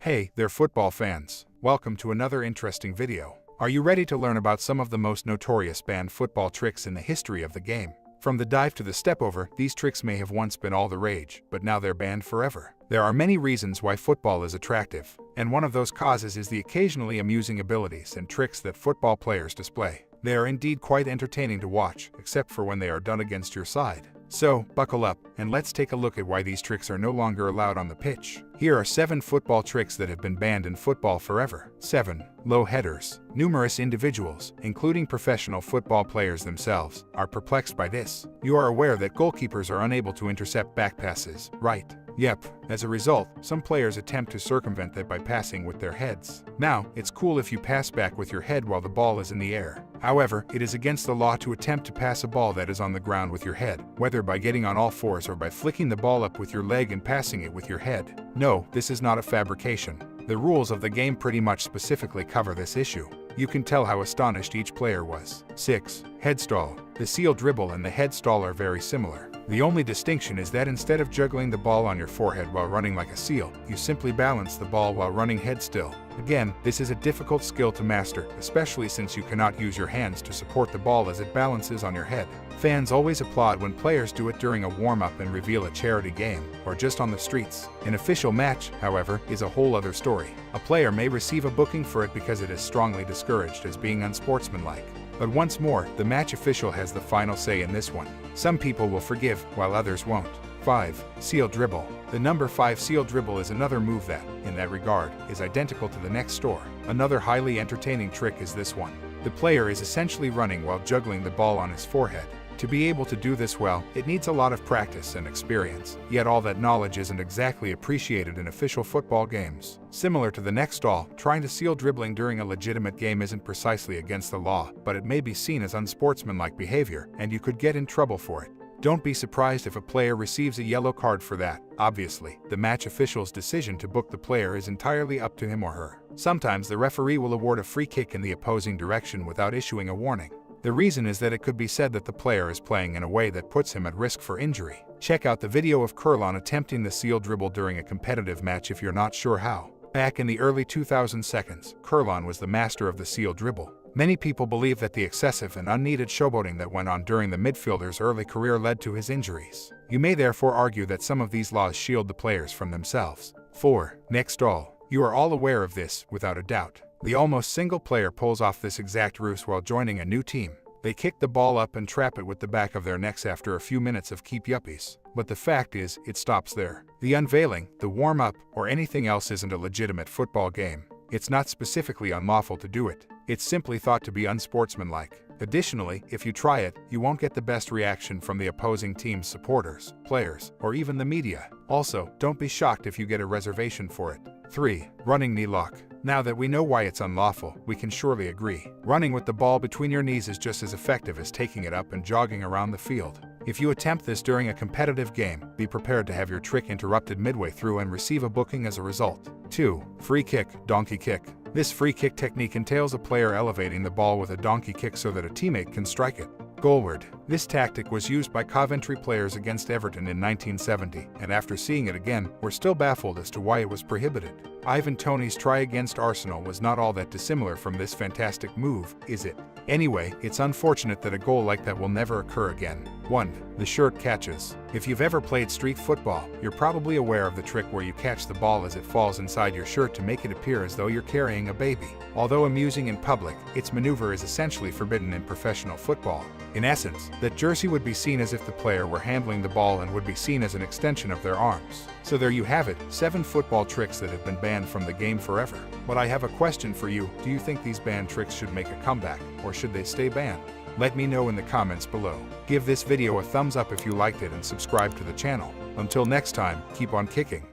Hey there football fans, welcome to another interesting video. Are you ready to learn about some of the most notorious banned football tricks in the history of the game? From the dive to the step over, these tricks may have once been all the rage, but now they're banned forever. There are many reasons why football is attractive, and one of those causes is the occasionally amusing abilities and tricks that football players display. They are indeed quite entertaining to watch, except for when they are done against your side. So, buckle up, and let's take a look at why these tricks are no longer allowed on the pitch. Here are 7 football tricks that have been banned in football forever. 7. Low headers. Numerous individuals, including professional football players themselves, are perplexed by this. You are aware that goalkeepers are unable to intercept back passes, right? Yep. As a result, some players attempt to circumvent that by passing with their heads. Now, it's cool if you pass back with your head while the ball is in the air. However, it is against the law to attempt to pass a ball that is on the ground with your head, whether by getting on all fours or by flicking the ball up with your leg and passing it with your head. No, this is not a fabrication. The rules of the game pretty much specifically cover this issue. You can tell how astonished each player was. 6. Head stall. The seal dribble and the head stall are very similar. The only distinction is that instead of juggling the ball on your forehead while running like a seal, you simply balance the ball while running head still. Again, this is a difficult skill to master, especially since you cannot use your hands to support the ball as it balances on your head. Fans always applaud when players do it during a warm-up and reveal a charity game, or just on the streets. An official match, however, is a whole other story. A player may receive a booking for it because it is strongly discouraged as being unsportsmanlike. But once more, the match official has the final say in this one. Some people will forgive, while others won't. 5. Seal dribble. The number 5 seal dribble is another move that, in that regard, is identical to the next door. Another highly entertaining trick is this one. The player is essentially running while juggling the ball on his forehead. To be able to do this well, it needs a lot of practice and experience, yet all that knowledge isn't exactly appreciated in official football games. Similar to the next stall, trying to seal dribbling during a legitimate game isn't precisely against the law, but it may be seen as unsportsmanlike behavior, and you could get in trouble for it. Don't be surprised if a player receives a yellow card for that. Obviously, the match official's decision to book the player is entirely up to him or her. Sometimes the referee will award a free kick in the opposing direction without issuing a warning. The reason is that it could be said that the player is playing in a way that puts him at risk for injury. Check out the video of Kurlan attempting the seal dribble during a competitive match if you're not sure how. Back in the early 2000 seconds, Kurlan was the master of the seal dribble. Many people believe that the excessive and unneeded showboating that went on during the midfielder's early career led to his injuries. You may therefore argue that some of these laws shield the players from themselves. 4. Next stall. You are all aware of this, without a doubt. The almost single player pulls off this exact ruse while joining a new team. They kick the ball up and trap it with the back of their necks after a few minutes of keep yuppies. But the fact is, it stops there. The unveiling, the warm-up, or anything else isn't a legitimate football game. It's not specifically unlawful to do it. It's simply thought to be unsportsmanlike. Additionally, if you try it, you won't get the best reaction from the opposing team's supporters, players, or even the media. Also, don't be shocked if you get a reservation for it. 3. Running knee lock. Now that we know why it's unlawful, we can surely agree. Running with the ball between your knees is just as effective as taking it up and jogging around the field. If you attempt this during a competitive game, be prepared to have your trick interrupted midway through and receive a booking as a result. 2. Free kick, donkey kick. This free kick technique entails a player elevating the ball with a donkey kick so that a teammate can strike it goalward. This tactic was used by Coventry players against Everton in 1970, and after seeing it again, we're still baffled as to why it was prohibited. Ivan Toney's try against Arsenal was not all that dissimilar from this fantastic move, is it? Anyway, it's unfortunate that a goal like that will never occur again. 1. The shirt catches. If you've ever played street football, you're probably aware of the trick where you catch the ball as it falls inside your shirt to make it appear as though you're carrying a baby. Although amusing in public, its maneuver is essentially forbidden in professional football. In essence, that jersey would be seen as if the player were handling the ball and would be seen as an extension of their arms. So there you have it, 7 football tricks that have been banned from the game forever. But I have a question for you. Do you think these banned tricks should make a comeback, or should they stay banned? Let me know in the comments below. Give this video a thumbs up if you liked it and subscribe to the channel. Until next time, keep on kicking.